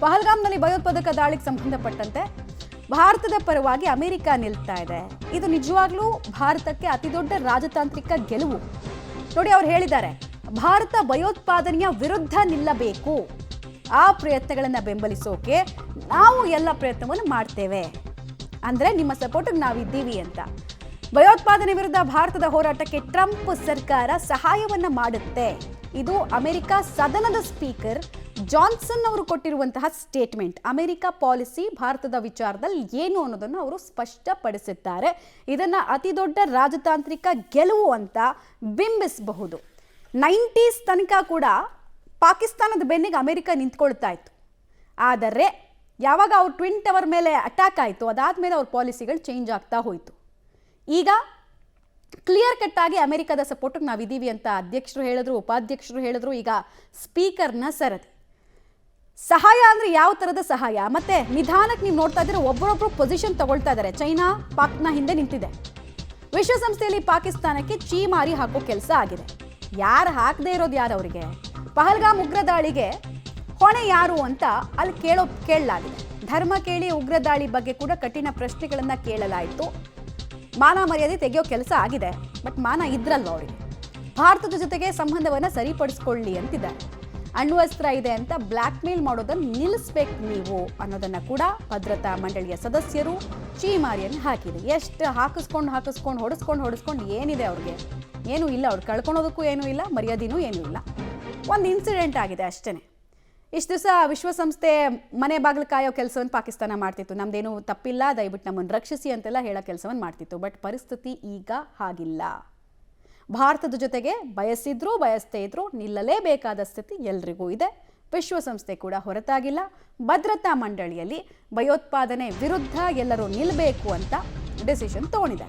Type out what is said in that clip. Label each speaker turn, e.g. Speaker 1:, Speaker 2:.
Speaker 1: ಪಹಲ್ಗಾಮ್ನಲ್ಲಿ ಭಯೋತ್ಪಾದಕ ದಾಳಿಗೆ ಸಂಬಂಧಪಟ್ಟಂತೆ ಭಾರತದ ಪರವಾಗಿ ಅಮೆರಿಕ ನಿಲ್ತಾ ಇದೆ. ಇದು ನಿಜವಾಗ್ಲೂ ಭಾರತಕ್ಕೆ ಅತಿದೊಡ್ಡ ರಾಜತಾಂತ್ರಿಕ ಗೆಲುವು. ನೋಡಿ, ಅವ್ರು ಹೇಳಿದ್ದಾರೆ, ಭಾರತ ಭಯೋತ್ಪಾದನೆಯ ವಿರುದ್ಧ ನಿಲ್ಲಬೇಕು. ಆ ಪ್ರಯತ್ನಗಳನ್ನು ಬೆಂಬಲಿಸೋಕೆ ನಾವು ಎಲ್ಲ ಪ್ರಯತ್ನವನ್ನು ಮಾಡ್ತೇವೆ. ಅಂದರೆ ನಿಮ್ಮ ಸಪೋರ್ಟಿಗೆ ನಾವಿದ್ದೀವಿ ಅಂತ. ಭಯೋತ್ಪಾದನೆ ವಿರುದ್ಧ ಭಾರತದ ಹೋರಾಟಕ್ಕೆ ಟ್ರಂಪ್ ಸರ್ಕಾರ ಸಹಾಯವನ್ನ ಮಾಡುತ್ತೆ. ಇದು ಅಮೆರಿಕ ಸದನದ ಸ್ಪೀಕರ್ ಜಾನ್ಸನ್ ಅವರು ಕೊಟ್ಟಿರುವಂತಹ ಸ್ಟೇಟ್ಮೆಂಟ್. ಅಮೆರಿಕ ಪಾಲಿಸಿ ಭಾರತದ ವಿಚಾರದಲ್ಲಿ ಏನು ಅನ್ನೋದನ್ನು ಅವರು ಸ್ಪಷ್ಟಪಡಿಸಿದ್ದಾರೆ. ಇದನ್ನ ಅತಿ ದೊಡ್ಡ ರಾಜತಾಂತ್ರಿಕ ಗೆಲುವು ಅಂತ ಬಿಂಬಿಸಬಹುದು. 90s ತನಕ ಕೂಡ ಪಾಕಿಸ್ತಾನದ ಬೆನ್ನಿಗೆ ಅಮೆರಿಕ ನಿಂತ್ಕೊಳ್ತಾ ಇತ್ತು. ಆದರೆ ಯಾವಾಗ ಅವ್ರ ಟ್ವಿನ್ ಟವರ್ ಮೇಲೆ ಅಟ್ಯಾಕ್ ಆಯಿತು, ಅದಾದ್ಮೇಲೆ ಅವ್ರ ಪಾಲಿಸಿಗಳು ಚೇಂಜ್ ಆಗ್ತಾ ಹೋಯಿತು. ಈಗ ಕ್ಲಿಯರ್ ಕಟ್ ಆಗಿ ಅಮೆರಿಕದ ಸಪೋರ್ಟಿಗೆ ನಾವಿದ್ದೀವಿ ಅಂತ ಅಧ್ಯಕ್ಷರು ಹೇಳಿದ್ರು, ಉಪಾಧ್ಯಕ್ಷರು ಹೇಳಿದ್ರು. ಈಗ ಸ್ಪೀಕರ್ನ ಸರದಿ. ಸಹಾಯ ಅಂದರೆ ಯಾವ ಥರದ ಸಹಾಯ? ಮತ್ತೆ ನಿಧಾನಕ್ಕೆ ನೀವು ನೋಡ್ತಾ ಇದ್ರೆ ಒಬ್ಬರೊಬ್ಬರು ಪೊಸಿಷನ್ ತಗೊಳ್ತಾ ಇದ್ದಾರೆ. ಚೈನಾ ಪಾಕ್ನ ಹಿಂದೆ ನಿಂತಿದೆ. ವಿಶ್ವಸಂಸ್ಥೆಯಲ್ಲಿ ಪಾಕಿಸ್ತಾನಕ್ಕೆ ಚೀಮಾರಿ ಹಾಕೋ ಕೆಲಸ ಆಗಿದೆ. ಯಾರು ಹಾಕದೇ ಇರೋದು ಯಾರು? ಅವರಿಗೆ ಪಹಲ್ಗಾಮ್ ಉಗ್ರ ದಾಳಿಗೆ ಹೊಣೆ ಯಾರು ಅಂತ ಅಲ್ಲಿ ಕೇಳಲಾಗಿದೆ. ಧರ್ಮ ಕೇಳಿ ಉಗ್ರ ದಾಳಿ ಬಗ್ಗೆ ಕೂಡ ಕಠಿಣ ಪ್ರಶ್ನೆಗಳನ್ನು ಕೇಳಲಾಯಿತು. ಮಾನ ಮರ್ಯಾದೆ ತೆಗೆಯೋ ಕೆಲಸ ಆಗಿದೆ. ಬಟ್ ಮಾನ ಇದ್ರಲ್ವ ಅವರಿಗೆ. ಭಾರತದ ಜೊತೆಗೆ ಸಂಬಂಧವನ್ನು ಸರಿಪಡಿಸ್ಕೊಳ್ಳಿ ಅಂತಿದ್ದಾರೆ. ಅಣ್ವಸ್ತ್ರ ಇದೆ ಅಂತ ಬ್ಲ್ಯಾಕ್ ಮೇಲ್ ಮಾಡೋದನ್ನು ನಿಲ್ಲಿಸ್ಬೇಕು ನೀವು ಅನ್ನೋದನ್ನು ಕೂಡ ಭದ್ರತಾ ಮಂಡಳಿಯ ಸದಸ್ಯರು ಚೀಮಾರಿಯನ್ನು ಹಾಕಿದೆ. ಎಷ್ಟು ಹಾಕಿಸ್ಕೊಂಡು ಹೊಡೆಸ್ಕೊಂಡು ಏನಿದೆ ಅವ್ರಿಗೆ? ಏನೂ ಇಲ್ಲ. ಅವ್ರು ಕಳ್ಕೊಳೋದಕ್ಕೂ ಏನೂ ಇಲ್ಲ, ಮರ್ಯಾದೆನೂ ಏನೂ ಇಲ್ಲ. ಒಂದು ಇನ್ಸಿಡೆಂಟ್ ಆಗಿದೆ ಅಷ್ಟೇ. ಇಷ್ಟು ದಿವಸ ವಿಶ್ವಸಂಸ್ಥೆ ಮನೆ ಬಾಗಿಲು ಕಾಯೋ ಕೆಲಸವನ್ನು ಪಾಕಿಸ್ತಾನ ಮಾಡ್ತಿತ್ತು. ನಮ್ದೇನು ತಪ್ಪಿಲ್ಲ, ದಯವಿಟ್ಟು ನಮ್ಮನ್ನು ರಕ್ಷಿಸಿ ಅಂತೆಲ್ಲ ಹೇಳೋ ಕೆಲಸವನ್ನು ಮಾಡ್ತಿತ್ತು. ಬಟ್ ಪರಿಸ್ಥಿತಿ ಈಗ ಹಾಗಿಲ್ಲ. ಭಾರತದ ಜೊತೆಗೆ ಬಯಸದೇ ಇದ್ರು ನಿಲ್ಲಲೇಬೇಕಾದ ಸ್ಥಿತಿ ಎಲ್ರಿಗೂ ಇದೆ. ವಿಶ್ವಸಂಸ್ಥೆ ಕೂಡ ಹೊರತಾಗಿಲ್ಲ. ಭದ್ರತಾ ಮಂಡಳಿಯಲ್ಲಿ ಭಯೋತ್ಪಾದನೆ ವಿರುದ್ಧ ಎಲ್ಲರೂ ನಿಲ್ಲಬೇಕು ಅಂತ ಡಿಸಿಷನ್ ತಗೊಂಡಿದೆ.